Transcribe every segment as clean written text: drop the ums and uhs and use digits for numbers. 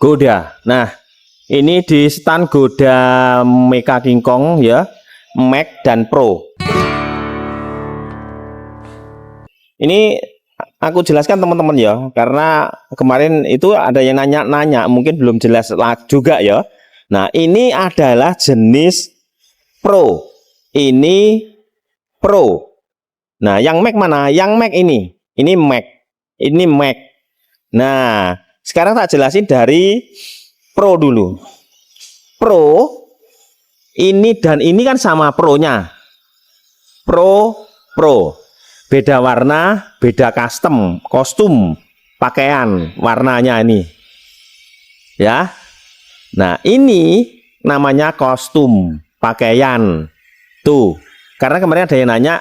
Goda. Nah, ini di stand Goda Mecha King Kong ya, Max dan Pro. Ini aku jelaskan teman-teman ya, karena kemarin itu ada yang nanya-nanya, mungkin belum jelas juga ya. Nah, ini adalah jenis Pro. Ini Pro. Nah, yang Max mana? Yang Max ini. Ini Max. Ini Max. Nah, sekarang tak jelasin dari Pro dulu. Pro ini dan ini kan sama Pro-nya. Pro. Beda warna, beda kostum, pakaian, warnanya ini. Ya. Nah, ini namanya kostum, pakaian. Tuh. Karena kemarin ada yang nanya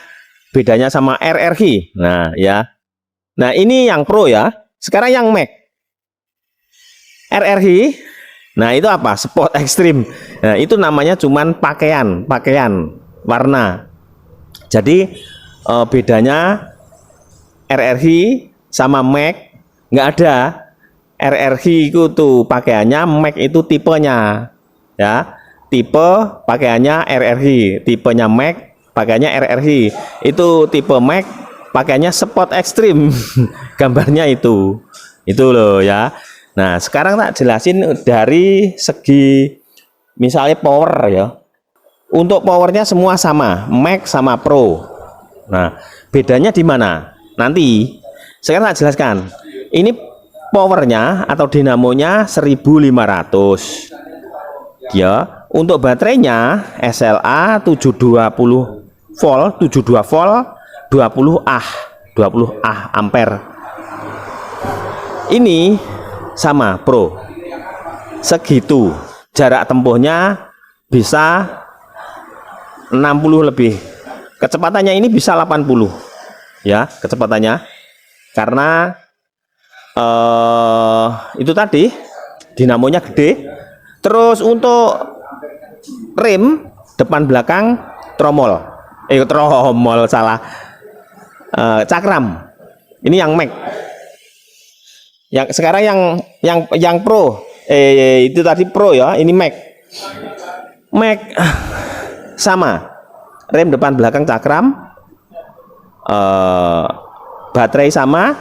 bedanya sama RRQ. Nah, ya. Nah, ini yang Pro ya. Sekarang yang Max. RRQ. Nah, itu apa? Sport Extreme. Nah, itu namanya cuman pakaian warna. Jadi bedanya RRQ sama Max nggak ada. RRQ itu tuh pakaiannya, Max itu tipenya. Ya. Tipe pakaiannya RRQ, tipenya Max pakaiannya RRQ. Itu tipe Max pakaiannya Sport Extreme. Gambarnya itu loh ya. Nah, sekarang tak jelasin dari segi misalnya power ya. Untuk powernya semua sama, Max sama Pro. Nah, bedanya di mana? Nanti sekarang tak jelaskan. Ini powernya atau dinamonya 1500 ya. Untuk baterainya SLA 720 volt 20 Ah ampere. Ini sama Pro segitu, jarak tempuhnya bisa 60 lebih, kecepatannya ini bisa 80 ya kecepatannya, karena itu tadi dinamonya gede. Terus untuk rem depan belakang tromol salah, cakram. Ini yang Max. Yang sekarang yang Pro, itu tadi Pro ya, ini Max. Sama, rem depan belakang cakram, baterai sama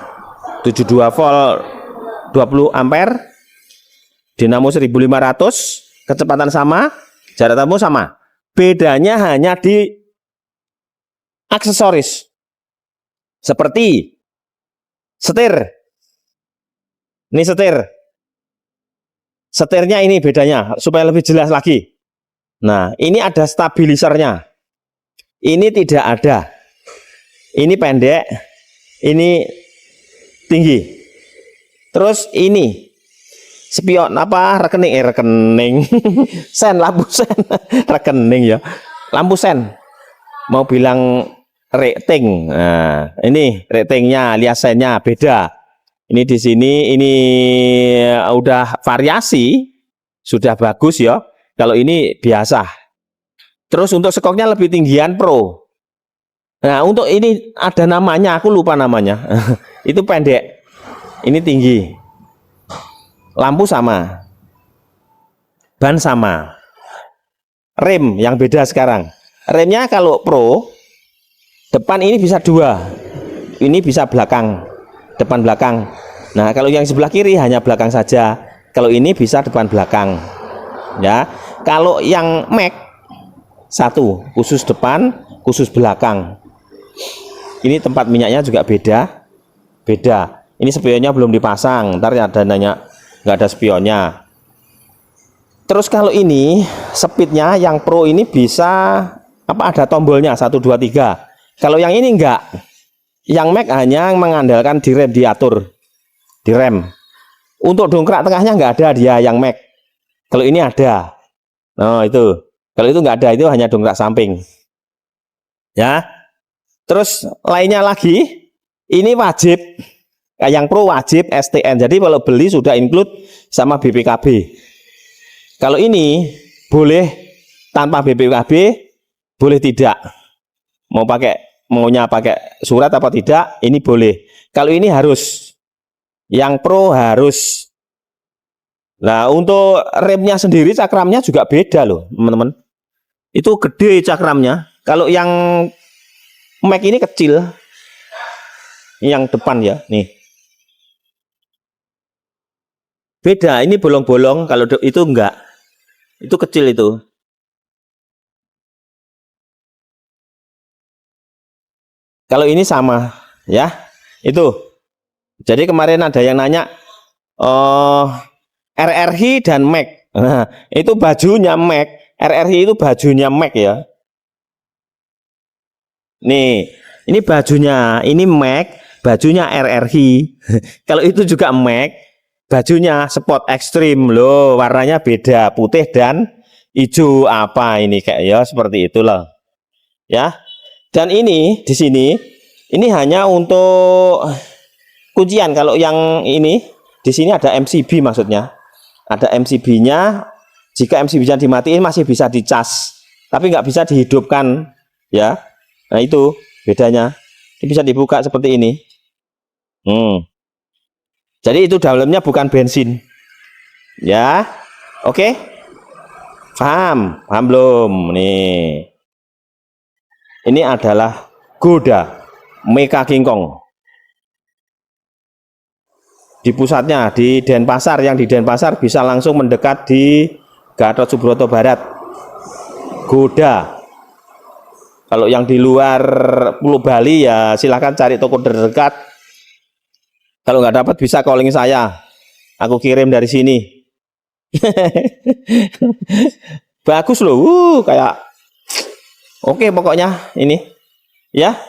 72 volt 20 ampere, dinamo 1500, kecepatan sama, jarak tempuh sama. Bedanya hanya di aksesoris seperti setir. Ini setirnya ini bedanya supaya lebih jelas lagi. Nah, ini ada stabilisernya. Ini tidak ada. Ini pendek, ini tinggi. Terus ini spion apa? Rekening. Lampu sen. Rekening ya. Lampu sen. Mau bilang rating. Nah, ini ratingnya, lihat sennya beda. Ini di sini ini udah variasi, sudah bagus ya. Kalau ini biasa. Terus untuk skoknya lebih tinggian Pro. Nah, untuk ini ada namanya, aku lupa namanya. Itu pendek. Ini tinggi. Lampu sama. Ban sama. Rem yang beda sekarang. Remnya kalau Pro depan ini bisa 2. Ini bisa belakang. Depan belakang. Nah, kalau yang sebelah kiri hanya belakang saja. Kalau ini bisa depan belakang. Ya. Kalau yang Max 1, khusus depan, khusus belakang. Ini tempat minyaknya juga beda. Ini spionnya belum dipasang. Ntar ada nanya nggak ada spionnya. Terus kalau ini speednya yang Pro ini bisa apa, ada tombolnya 1 2 3. Kalau yang ini enggak. Yang Max hanya mengandalkan direm, diatur direm. Untuk dongkrak tengahnya nggak ada dia yang Max. Kalau ini ada. Nah, itu. Kalau itu nggak ada, itu hanya dongkrak samping. Ya. Terus lainnya lagi, ini wajib. Yang Pro wajib STN. Jadi kalau beli sudah include sama BPKB. Kalau ini boleh tanpa BPKB, boleh tidak. Maunya pakai surat apa tidak, ini boleh. Kalau ini harus. Yang Pro harus Nah, untuk remnya sendiri cakramnya juga beda loh, teman-teman. Itu gede cakramnya. Kalau yang Mac ini kecil. Yang depan ya, nih. Beda, ini bolong-bolong, kalau itu enggak. Itu kecil itu. Kalau ini sama, ya. Itu. Jadi kemarin ada yang nanya RRI dan Mac. Nah, itu bajunya Mac. RRI itu bajunya Mac ya. Nih, ini bajunya, ini Mac, bajunya RRI. Kalau itu juga Mac, bajunya Sport Extreme loh, warnanya beda, putih dan hijau apa ini kayak ya seperti itulah. Ya. Dan ini di sini ini hanya untuk kuncian. Kalau yang ini di sini ada MCB maksudnya. Ada MCB-nya. Jika MCB-nya dimatiin masih bisa dicas, tapi nggak bisa dihidupkan ya. Nah itu bedanya. Ini bisa dibuka seperti ini. Jadi itu dalamnya bukan bensin. Ya. Oke. Paham? Paham belum? Nih. Ini adalah Goda Mecha King Kong. Di pusatnya di Denpasar, yang di Denpasar bisa langsung mendekat di Gatot Subroto Barat. Goda. Kalau yang di luar Pulau Bali ya silahkan cari toko terdekat. Kalau nggak dapat bisa calling saya. Aku kirim dari sini. Bagus loh, kayak oke pokoknya ini. Ya.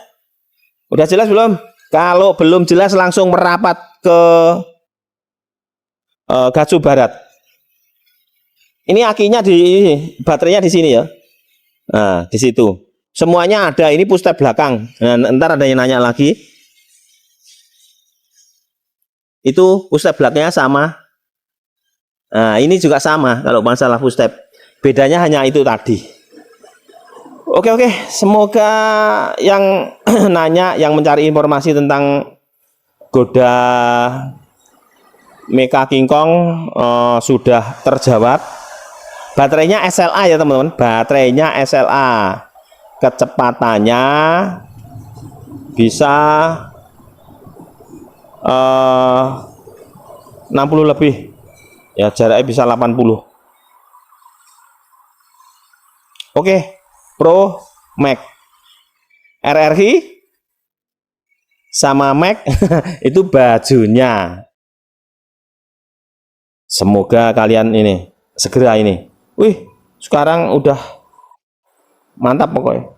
Udah jelas belum? Kalau belum jelas langsung merapat ke Gatsu Barat. Ini akinya baterainya di sini ya. Nah, di situ. Semuanya ada. Ini push tab belakang. Nah, ntar ada yang nanya lagi. Itu push tab belakangnya sama. Nah, ini juga sama kalau masalah push tab. Bedanya hanya itu tadi. Oke. Semoga yang nanya, yang mencari informasi tentang Goda Mecha King Kong sudah terjawab. Baterainya SLA ya teman-teman. Baterainya SLA. Kecepatannya bisa 60 lebih. Ya, jaraknya bisa 80. Oke. Pro Mac. RRI sama Mac itu bajunya. Semoga kalian ini segera ini. Wih, sekarang udah mantap pokoknya.